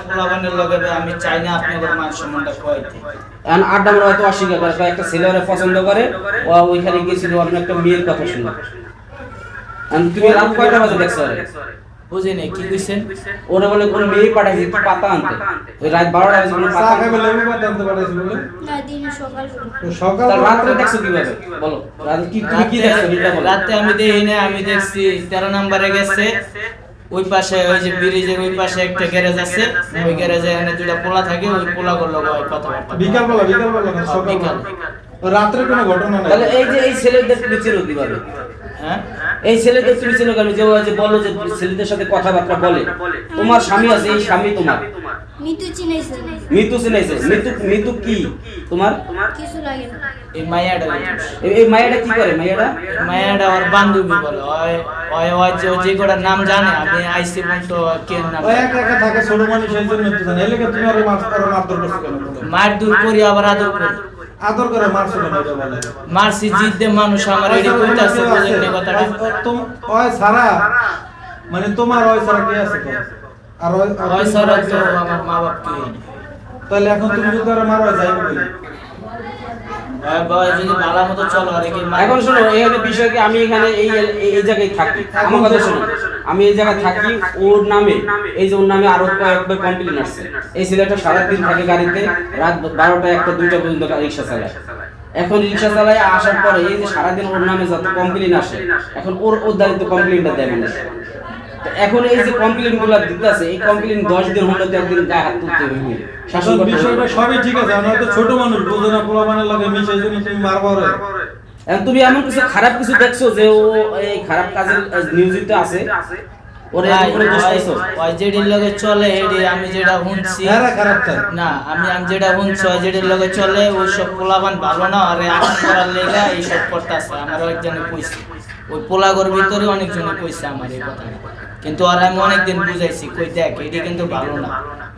পোলাপানের লগে আমি চাই না আপনাদের মান সম্মানটা খোয়াইতে। এখন আড্ডা মারা হয়তো অস্বীকার করে, একটা ছেলে ওরা পছন্দ করে, ও ওইখানে গেছিল অন্য একটা মেয়ের কথা শুনে। তুমি রাত কয়টা বাজে দেখছো? বুঝিনি কি কইছেন? ওরা বলে কোন মেয়ে পাঠাইছে পাতা আনতে, ওই রাত 12টা বাজে কোন পাতা খাবে লেবু পাতা আনতে পাঠাইছে বলে না দিন সকাল সকাল তার রাতে দেখছো কিভাবে বলো? রাতে কি তুমি কি দেখছো এটা বলো? রাতে আমি দেখি না, আমি দেখছি 13 নম্বরে গেছে, ওই পাশে ওই যে ব্রিজের ওই পাশে একটা গ্যারেজ আছে, ওই গ্যারেজে এখানে দুইটা পোলা থাকে, ওই পোলা গুলো কথাবার্তা বিকালবেলা না সকাল রাত্রে কোনো ঘটনা নাই। তাহলে এই যে এই ছেলেদের তুমি চিনো কিভাবে? হ্যাঁ এই ছেলেদের তুমি চিনো কেন? যে ওই যে বলো যে ছেলেদের সাথে কথাবার্তা বলে, তোমার স্বামী আছে, এই স্বামী তোমার মিতু চিনাইছে মিতু চিনাইছে? মিতু কি তোমার? কিছু লাগে না। এই মাইয়াটা এই মাইয়াটা কি করে? মাইয়াটা ওর বান্ধবী বলে, ওই ওই ওই যে গোটার নাম জানে, আমি আইসি বলতো কে নাম ওই একা একা থাকে ছোট মানুষ, এই জন্য তো জানে। এলাকা তুমি আর মারধর করছো কেন? মার দূর করি আবার আদর করি, আদর করে মারছো কেন এটা বলে? মারছি জিদ্দে মানুষ আমার এডি কইতাছে, বুঝেন এই কথাটা? ওই সারা মানে তোমার ওই সারা কে আছে তো? আর ওই সারা তো আমার মা বাপ কি, তাহলে এখন তুমি যদি আর মারো যাইবো কই? ওই বয় যদি ভালো মতো চলো আর কি। এখন শোনো, এখানে বিষয় কি, আমি এখানে এই জায়গায় থাকি, আমার কথা শোনো, আমি এই জায়গায় থাকি, ওর নামে এই যে ওর নামে আরো কয়েকবার কমপ্লেইন আসছে। এই ছেলেটা সারাদিন থাকে গাড়িতে, রাত 12টা 1টা 2টা পর্যন্ত রিক্সা চালায়। এখন রিক্সা চালায় আসার পরে এই যে সারাদিন ওর নামে যত কমপ্লেইন আসে, এখন ওর দায়িত্ব কমপ্লেইনটা দেয় মানুষ। এখন এই যে কমপ্লেইন গুলো দিতেছে, এই কমপ্লেইন 10 দিন হলো তো একদিন গায়ে হাত তুলতে হইবে, শাসন করতে বিষয়টা হইবে। সবই ঠিক আছে, আমরা তো ছোট মানুষ, বুঝো না, পোলাপানের লাগে মিশে, জন্য তুমি মারবা রে। এখন তুমি এমন কিছু খারাপ কিছু দেখছো যে ও এই খারাপ কাজে নিয়োজিত আছে, ওরে কোনো দোষ পাইছো? ওই যেটির লগে চলে এডি আমি যেটা শুনছি, এরা খারাপ চায় না আমি যেটা শুনছি ওই যেটির লগে চলে, ওই সব পোলাপান ভালো না, আরে আগুন করার লেগা এই সব করতেছে। আমারও একজনে কইছে, ওই পোলাগর ভিতরে অনেকজনে কইছে আমার এই কথা, কিন্তু আর আমি অনেকদিন বুঝাইছি, কই দেখ এটি কিন্তু ভালো না,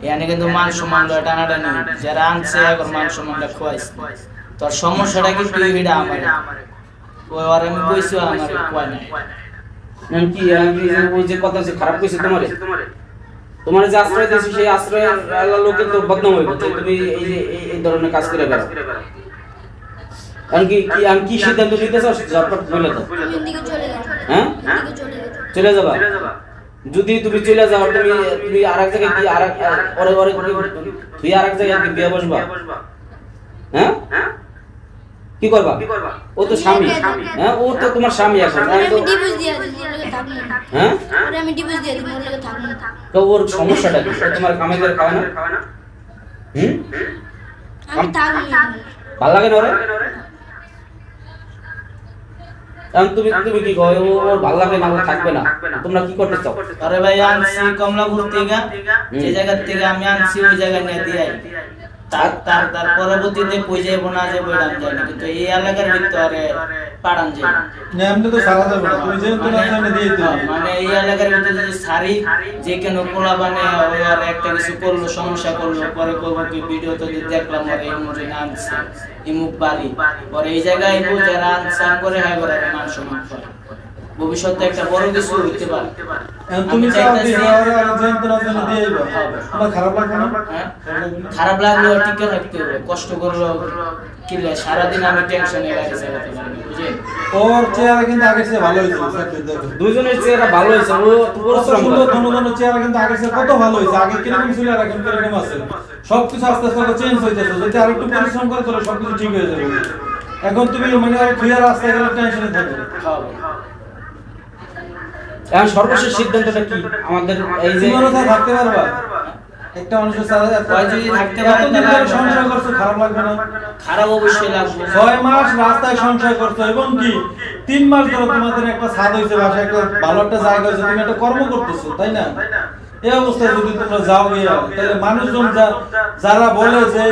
এখানে কিন্তু মান সম্মান টানাটানি, যারা আনছে এখন মান সম্মানটা খোয়াইছে, তোর সমস্যাটা কি তুই এটা আমার ওই আর আমি কইছি আমার কয় নাই। কি ওই যে কথা যে খারাপ কইছে তোমার যে আশ্রয় দিয়েছো, সেই আশ্রয় আল্লাহ লোকে তো বদনাম হইবে যে তুমি এই যে এই ধরনের কাজ করে বেড়াও। আমি কি সিদ্ধান্ত নিতে চাও ঝটপট বলে দাও। আমি ওদিকে চলে যাব। হ্যাঁ ওদিকে চলে যাব। চলে যাবা? যদি তুমি চলে যাও, তুমি আরেক জায়গায় কি আরেক ওরে তুই আরেক জায়গায় কি বিয়ে বসবা? হ্যাঁ কি করবা? ও তো স্বামী, হ্যাঁ ও তো তোমার স্বামী এখন। আমি ডিভোর্স দিয়ে দিই, ওর লগে থাকবো না। হ্যাঁ ওরে আমি ডিভোর্স দিয়ে দিই, ওর লগে থাকবো না। তো ওর সমস্যাটা কি? ও তোমার কামাই করে খাওয়া না? আমি থাকবো না। ভালো লাগে না ওরে? এখন তুমি কি কয় ওর ভালো লাগে না, ও থাকবে না, তোমরা কি করতে চাও? আরে ভাই আনছি কমলাপুর থেকে, যে জায়গা থেকে আমি আনছি ওই জায়গা নিয়ে দিয়ে তার পরবর্তীতে কই যাবো না যাবো এটা আমি জানি না, কিন্তু এই এলাকার ভিতরে পাড়ান যায় না, এমনি তো সারা যাবে না, তুমি যেহেতু তোমার সামনে দিয়ে দিতে হবে। মানে এই এলাকার ভিতরে যদি সারি যে কেন পোলা বানে ওই আর একটা কিছু করলো, সমস্যা করলো, পরে করবো কি ভিডিও তো দেখলাম আর এই মুজে আনছে ইমুক বাড়ি, পরে এই জায়গায় যারা আনসান করে হ্যাঁ করে মান সম্মান করে, ভবিষ্যতে একটা বড় কিছু হইতে পারে। এখন তুমি চাও যে আর যেহেতু তোমার সামনে দিয়ে দিবা, তোমার খারাপ লাগবে না? খারাপ লাগলেও টিকে থাকতে হবে, কষ্ট করলেও কিলে সারাদিন আমি টেনশনে গাড়ি চালাতে পারি, বুঝলেন? ওর চেহারা কিন্তু আগের চেয়ে ভালো হয়েছে, স্যার দেখো। দুইজনের চেহারা ভালো হয়েছে, ও পরিশ্রম করে। সুন্দর ধনধন চেহারা কিন্তু আগের চেয়ে কত ভালো হয়েছে। আগে কিরকম ছিল আর এখন কিরকম আছে, সবকিছু আস্তে আস্তে চেঞ্জ হইতেছে। যদি আর একটু পরিশ্রম করে তাহলে সবকিছু ঠিক হয়ে যাবে। এখন তুমি মানে আর ক্লিয়ার রাস্তায় গেলে টেনশনে থাকো। এখন সর্বশেষ সিদ্ধান্তটা কি আমাদের? এই যে জীবনে তো থাকতে পারবা একটা মানুষের সাথে, যদি থাকতে পারে এতদিন ধরে সংসার করছো, খারাপ লাগবে না? খারাপ অবশ্যই লাগবে। 6 মাস রাস্তায় সংসার করছো এবং কি 3 মাস ধরে তোমাদের একটা ছাদ হইছে, বাসায় একটা ভালো একটা জায়গা হইছে, তুমি একটা কর্ম করতেছো, তাই না? এই অবস্থায় যদি তোমরা যাও গিয়ে, তাহলে মানুষজন যারা বলে যে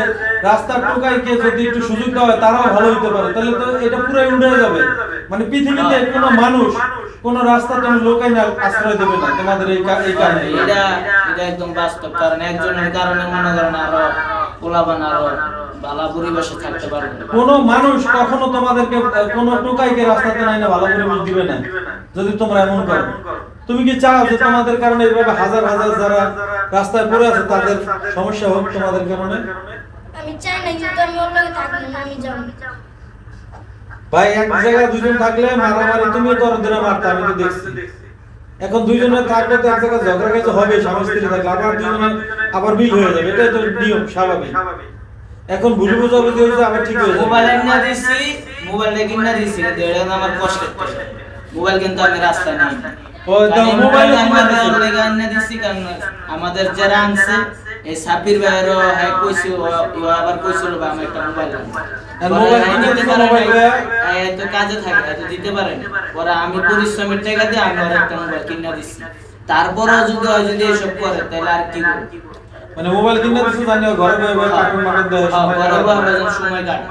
রাস্তার টোকাইকে যদি একটু সুযোগ দেওয়া হয় তারাও ভালো হইতে পারে, তাহলে তো এটা পুরাই উড়ে যাবে। মানে পৃথিবীতে কোনো মানুষ কোন রাস্তা তুমি লোকাই না আশ্রয় দেবে না তোমাদের এই কারণে। এটা একদম বাস্তব, কারণ একজনের কারণে মনে করেন আরো পোলাবান আরো ভালো পরিবেশে থাকতে পারবে। কোন মানুষ কখনো তোমাদেরকে কোন টোকাইকে রাস্তাতে নাই না ভালো পরিবেশ দিবে না যদি তোমরা এমন করো। তুমি কি চাও যে তোমাদের কারণে এইভাবে হাজার হাজার যারা রাস্তায় পড়ে আছে তাদের সমস্যা হোক তোমাদের কারণে? আমি চাই না, কিন্তু আমি ওর লগে থাকবো না, আমি যাবো। ভাই এক জায়গায় দুজন থাকলে মারামারি তুমিও তো ওদের মারতে, আমি তো দেখছি। এখন দুইজনে থাকলে তো এক জায়গায় ঝগড়া কাজ হবে, স্বামী স্ত্রী থাকলে আবার দুইজনে আবার বিল হয়ে যাবে, এটাই তো নিয়ম স্বাভাবিক। এখন ভুল বুঝাবুঝি হয়েছে আবার ঠিক হয়ে যাবে। মোবাইল কিনা দিছি, মোবাইলটা কিনা দিছি, কিন্তু এটা আমার কষ্টের টাকা। মোবাইল কিন্তু আমি রাস্তায় নিই না। ও দাও মোবাইল দিছি, কারণ আমাদের যারা আনছে এই সাব্বির ভাইয়েরও হ্যাঁ কইছি, ও আবার কইছিল ভাই আমার একটা মোবাইল আনতে। আর মোবাইল কিনে দিতে দিছো, পারে মোবাইল না, এত কাজে থাকে এত দিতে পারে না। পরে আমি পরিশ্রমের টাকা দিয়ে আমি আর একটা মোবাইল কিনা দিছি। তারপরেও যদি এসব করে তাহলে আর কি করব? মানে মোবাইল কিনে দিছো জানি ঘরে বসে বসে কার্টুন মার্কেট দেয় সময় ঘরে কাটায়। বসে সময় কাটে।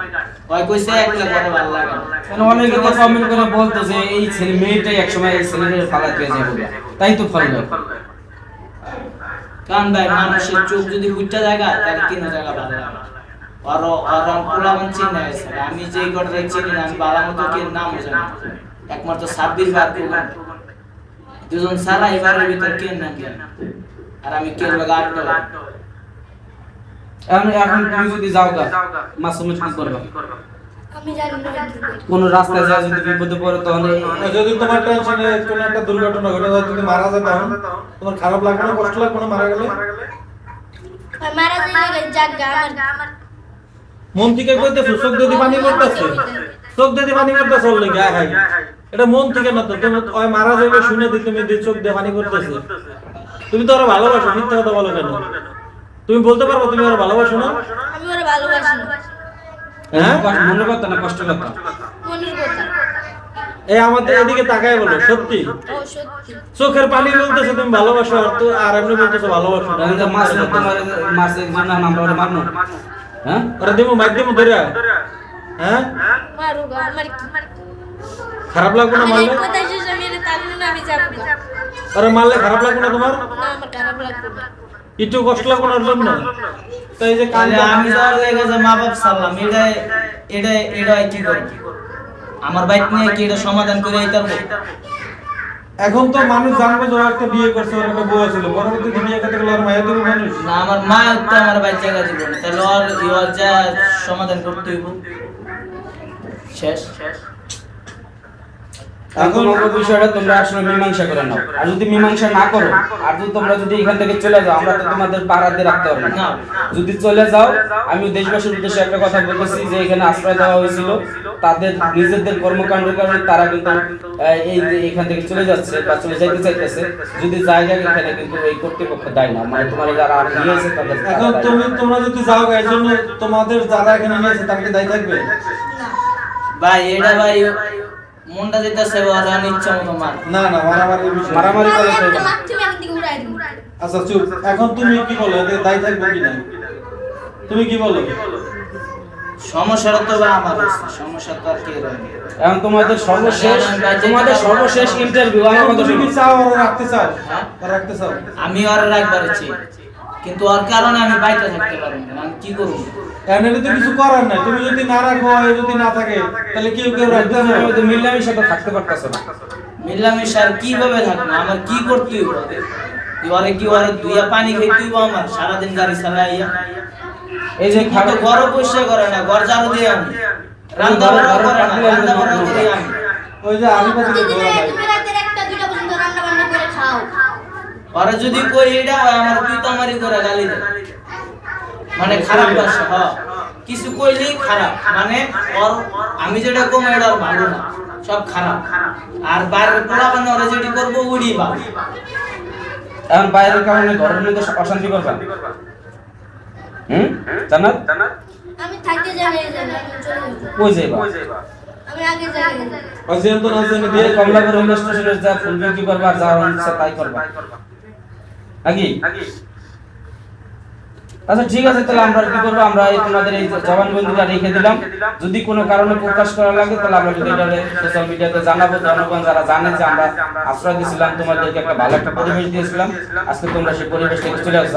ওই কইছে একটা ঘরে ভালো লাগে না। মানে অনেকে তো কমেন্ট করে বলতো যে এই ছেলে মেয়েটাই একসময় এই ছেলেদের ফালাতে হয়ে যাবে, তাই তো ফল হয়। কারণ ভাই মানুষের চোখ যদি ফুটটা জায়গা তাহলে কিনা জায়গা ভালো লাগে। পোলাবান চিন্তা আছে, আমি যেই ঘটনা চিনি না, আমি বালা মতো কি নাম জানি না। একমাত্র সাব্বির বার প্রোগ্রাম দুজন সারা এবারের ভিতর কে নাম জানি, আর আমি কে লাগা আটটা। এখন তুমি যদি যাও গা মাসুমের কি করবে? আমি জানি না কি করবো। কোন রাস্তায় যায় যদি বিপদে পড়ে তখন যদি তোমার টেনশনে কোনো একটা দুর্ঘটনা ঘটে যায়, যদি মারা যায় তখন তোমার খারাপ লাগবে না, কষ্ট লাগবে না মারা গেলে? ভাই মারা যাইলে জায়গা আমার মন থেকে কইতেছো চোখ যদি পানি করতেছে, চোখ যদি পানি করতেছে বললে গায়ে হাই, এটা মন থেকে না তো। তুমি ওই মারা যাবে শুনে দিতে তুমি চোখ দিয়ে পানি করতেছে, তুমি তো ওরা ভালোবাসো, মিথ্যা কথা বলো কেন? তুমি বলতে পারবো তুমি ওরা ভালোবাসো না? আমি ওরে ভালোবাসি না। হ্যাঁ মনে করতো না, কষ্ট করতো। মনের কথা। এই আমাদের এদিকে তাকায় বলো সত্যি, ও সত্যি। চোখের পানি বলতেছে তুমি ভালোবাসো, আর তো আর এমনি বলতেছো ভালোবাসো না। মাছ তোমার মাছের জন্য আমরা ওরা মারবো, হ্যাঁ? ওরা দেবো মাধ্যম ধরে, হ্যাঁ মারুক আমার কি? খারাপ লাগবে না আমার মারলে? এই কথা শেষ, আমি এটা থাকবো না, আমি যাবো না। ওরা মারলে খারাপ লাগবে না তোমার? না, আমার খারাপ লাগবে না। একটু কষ্ট লাগবে না ওর জন্য? তো এই যে তাহলে কান্দা আমি যাওয়ার জায়গা যে মা বাপ সারলাম, এটা কি করব? আমার বাইক নিয়ে কি এটা সমাধান করে আইতাম? এখন তো মানুষ জানবে যে ও একটা বিয়ে করছে, ওর একটা বউ ছিল, পরবর্তী বিয়ে করতে গেলে ওর মায়া দেবে মানুষ। না, আমার মা তো আমার বাইক জায়গা দিব না, তাহলে ওর যা সমাধান করতে হইব। শেষ। এখন ওই বিষয়টা তোমরা আসলে মীমাংসা করে নাও। আর যদি মীমাংসা না করো, আর যদি তোমরা যদি এখান থেকে চলে যাও, আমরা তো তোমাদের পাড়াতে রাখতে পারবো না। যদি চলে যাও, আমি দেশবাসীর উদ্দেশ্যে একটা কথা বলতেছি যে এখানে আশ্রয় দেওয়া হয়েছিল, তাদের নিজেদের কর্মকাণ্ডের কারণে তারা কিন্তু এই এখান থেকে চলে যাচ্ছে বা চলে যাইতে চাইতেছে। যদি জায়গা এখানে কিন্তু এই কর্তৃপক্ষ দেয় না, মানে তোমার যারা নিয়েছে তাদের। এখন তোমরা যদি যাও এর জন্য তোমাদের যারা এখানে নিয়েছে তাকে দায়ী থাকবে? ভাই এটা ভাই মনটা দিতেছে ওর ইচ্ছা মতো মার। না না, মারামারি বিষয়। মারামারি করে একটা তো- লাথি মেরে দিকে উড়াই দিবো। আচ্ছা চুপ, এখন তুমি কি বলো, এতে দায়ী থাকবে কি না? তুমি কি বলো? সমস্যাটা তো ভাই আমার হচ্ছে, সমস্যা তো আর কে রয়েছে। এখন তোমাদের সর্বশেষ ইন্টারভিউ আমার কথা তুমি শুনো। কি চাও ওরা রাখতে চাও? ওরা রাখতে চাও? আমি ওর রাখবার চাই, কিন্তু ওর কারণে আমি বাইরে থাকতে পারবো না, আমি কি করবো? এখানে তো কিছু করার নাই, তুমি যদি না রাখো, এ যদি না থাকে তাহলে কেউ কেউ রাখতে হবে। তুমি তো মিল্লামিশা তো থাকতে পারতেছো না। মিলামিশার কিভাবে থাকবো? আমার কি করতে হইব? ওরে কি ওরে দুইয়া পানি খাইতে হইব আমার সারাদিন গাড়ি চালাইয়া? এই যে খাটো ঘর পরিষ্কার করে না, ঘর ঝাড়ু দিয়ে আমি রান্না বান্না করে না, রান্না বান্না করি আমি। ওই যে আমি কথা প্রতিদিন বলা নাই, তুমি রাতের 1টা 2টা পর্যন্ত রান্না বান্না করে খাও। ওরা যদি কই এটা হয় আমার তুই তো আমারই করে গালি দেয়, মানে খারাপ ভাষা। হ কিছু কইলেই খারাপ, মানে ওর আমি যেটা কম এটা ওর ভালো না, সব খারাপ। আর বাইরের পোলা বান্না ওরা যেটি করবো উড়ি বা এখন বাইরের কারণে ঘরের মধ্যে অশান্তি করবা। জান্নাত আমি থাকতে জানি না, আমি চলে যাবো। কই যাইবা? আমি আগে যাই। ওই যে তো না জানি দিয়ে দিয়ে কমলাপুর রেলওয়ে স্টেশনে যা ফুল বিক্রি করবা, আর যা ইচ্ছা তাই করবা নাকি? আচ্ছা ঠিক আছে, তাহলে আমরা কি করবো, আমরা এই তোমাদের এই জবানবন্দিটা রেখে দিলাম। যদি কোনো কারণে প্রকাশ করা লাগে তাহলে আমরা যদি এটা সোশ্যাল মিডিয়াতে জানাবো। জনগণ যারা জানে যে আমরা আশ্রয় দিয়েছিলাম, তোমাদেরকে একটা ভালো একটা পরিবেশ দিয়েছিলাম, আজকে তোমরা সেই পরিবেশ থেকে চলে আসছো।